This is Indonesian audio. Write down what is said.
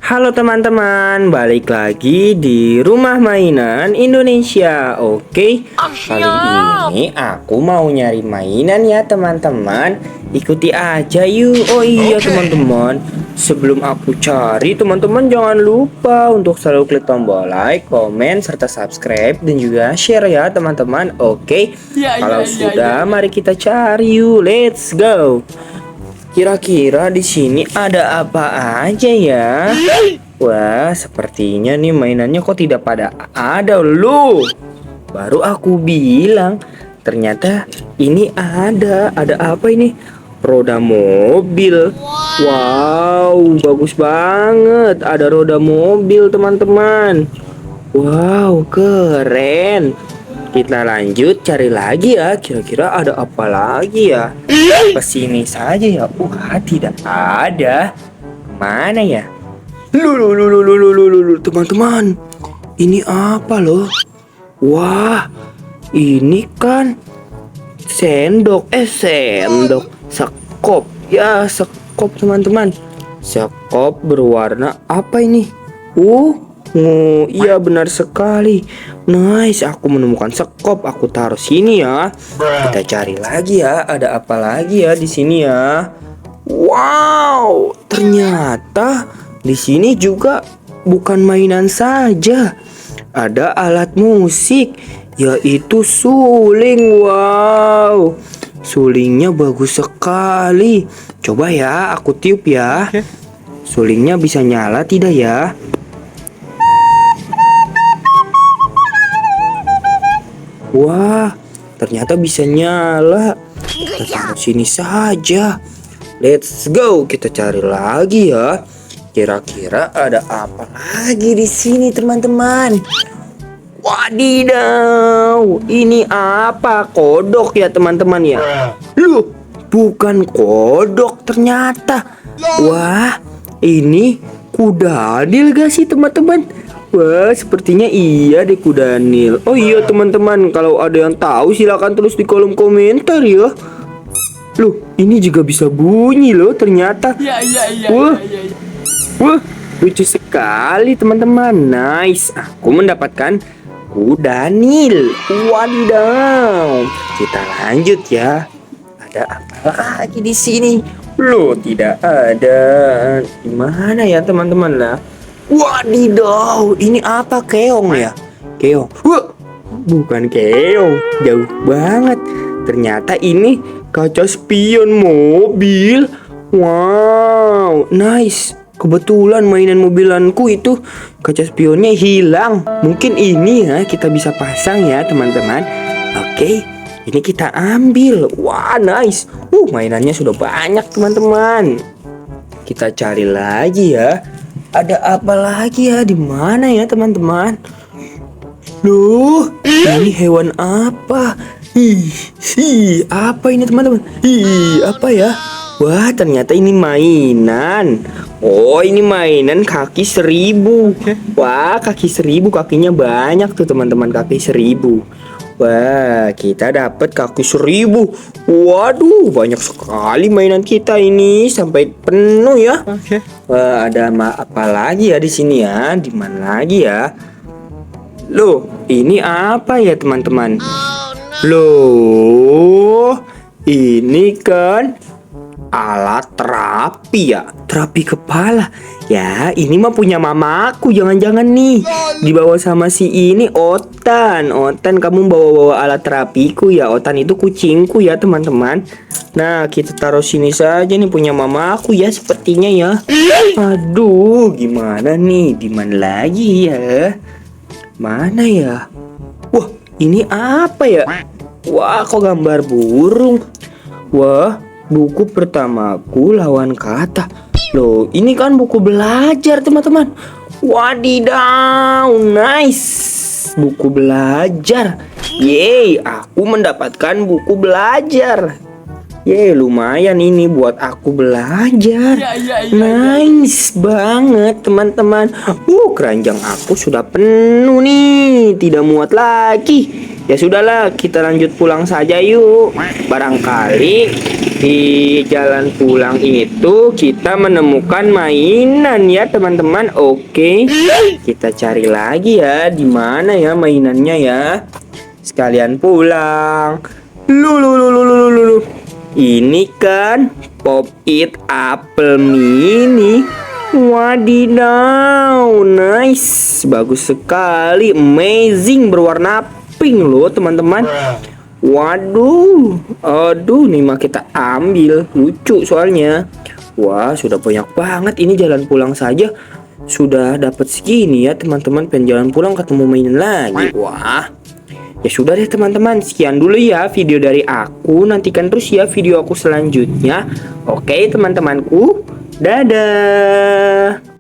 Halo teman-teman, balik lagi di Rumah Mainan Indonesia. Oke, kali ini aku mau nyari mainan ya teman-teman. Ikuti aja yuk. Oh iya teman-teman, sebelum aku cari, teman-teman jangan lupa untuk selalu klik tombol like, komen, serta subscribe dan juga share ya teman-teman. Oke, kalau sudah mari kita cari yuk. Let's go. Kira-kira di sini ada apa aja ya? Wah, sepertinya nih mainannya kok tidak pada ada loh. Baru aku bilang, ternyata ini ada. Ada apa ini? Roda mobil. Wow, bagus banget. Ada roda mobil, teman-teman. Wow, keren. Kita lanjut cari lagi ya. Kira-kira ada apa lagi ya? Kesini saja ya. Wah, tidak ada. Mana ya? Teman-teman. Ini apa loh? Wah, ini kan sendok. Sendok. Sekop. Ya, sekop teman-teman. Sekop berwarna apa ini? Oh, iya benar sekali. Nice, aku menemukan sekop. Aku taruh sini ya. Kita cari lagi ya. Ada apa lagi ya di sini ya? Wow, ternyata di sini juga bukan mainan saja. Ada alat musik, yaitu suling. Wow, sulingnya bagus sekali. Coba ya, aku tiup ya. Sulingnya bisa nyala tidak ya? Wah, ternyata bisa nyala. Kita taruh sini saja. Let's go, kita cari lagi ya. Kira-kira ada apa lagi di sini, teman-teman? Wadidaw, ini apa? Kodok ya, teman-teman ya? Loh, bukan kodok ternyata. Wah, ini kudanil gak sih, teman-teman? Wah, sepertinya iya deh kudanil. Oh iya teman-teman, kalau ada yang tahu silakan tulis di kolom komentar ya. Loh, ini juga bisa bunyi loh ternyata. Wah, wah, lucu sekali teman-teman. Nice, aku mendapatkan kudanil. Wadidaw. Kita lanjut ya. Ada apa lagi di sini? Loh, tidak ada. Di mana ya teman-teman lah? Wadidaw, ini apa, keong ya? Keong. Wah, bukan keong, jauh banget. Ternyata ini kaca spion mobil. Wow, nice. Kebetulan mainan mobilanku itu kaca spionnya hilang. Mungkin ini ya kita bisa pasang ya teman-teman. Oke, ini kita ambil. Wah, nice. Mainannya sudah banyak teman-teman. Kita cari lagi ya. Ada apa lagi ya? Di mana ya teman-teman? Loh, ini hewan apa? Apa ini teman-teman? Apa ya? Wah, ternyata ini mainan. Oh, ini mainan kaki 1000. Wah, kaki 1000, kakinya banyak tuh teman-teman, kaki 1000. Wah, kita dapat kaki 1000. Waduh, banyak sekali mainan kita ini sampai penuh ya. Wah, ada apa lagi ya di sini ya? Di mana lagi ya? Loh, ini apa ya teman-teman? Loh, ini kan alat terapi ya, terapi kepala. Ya, ini mah punya mamaku. Jangan-jangan nih dibawa sama si ini Otan. Otan, kamu bawa-bawa alat terapiku ya. Otan itu kucingku ya teman-teman. Nah, kita taruh sini saja nih, punya mamaku ya sepertinya ya. Aduh, gimana nih? Di mana lagi ya? Mana ya? Wah, ini apa ya? Wah, kok gambar burung? Wah, buku pertamaku lawan kata. Loh, ini kan buku belajar teman-teman. Wadidaw, nice. Buku belajar. Yeay, aku mendapatkan buku belajar. Yeay, lumayan ini buat aku belajar. Nice banget teman-teman. Keranjang aku sudah penuh nih, tidak muat lagi. Ya sudahlah, kita lanjut pulang saja yuk. Barangkali Di jalan pulang itu kita menemukan mainan ya teman-teman. Oke, kita cari lagi ya, di mana ya mainannya ya. Sekalian pulang. Lu. Ini kan Pop It Apple Mini. Wadidaw, nice, bagus sekali, amazing, berwarna pink loh teman-teman. Waduh, aduh, nih mah kita ambil, lucu soalnya. Wah, sudah banyak banget ini, jalan pulang saja sudah dapat segini ya teman-teman. Pengen jalan pulang ketemu mainan lagi. Wah, ya sudah deh teman-teman, sekian dulu ya video dari aku. Nantikan terus ya video aku selanjutnya. Oke teman-temanku, dadah.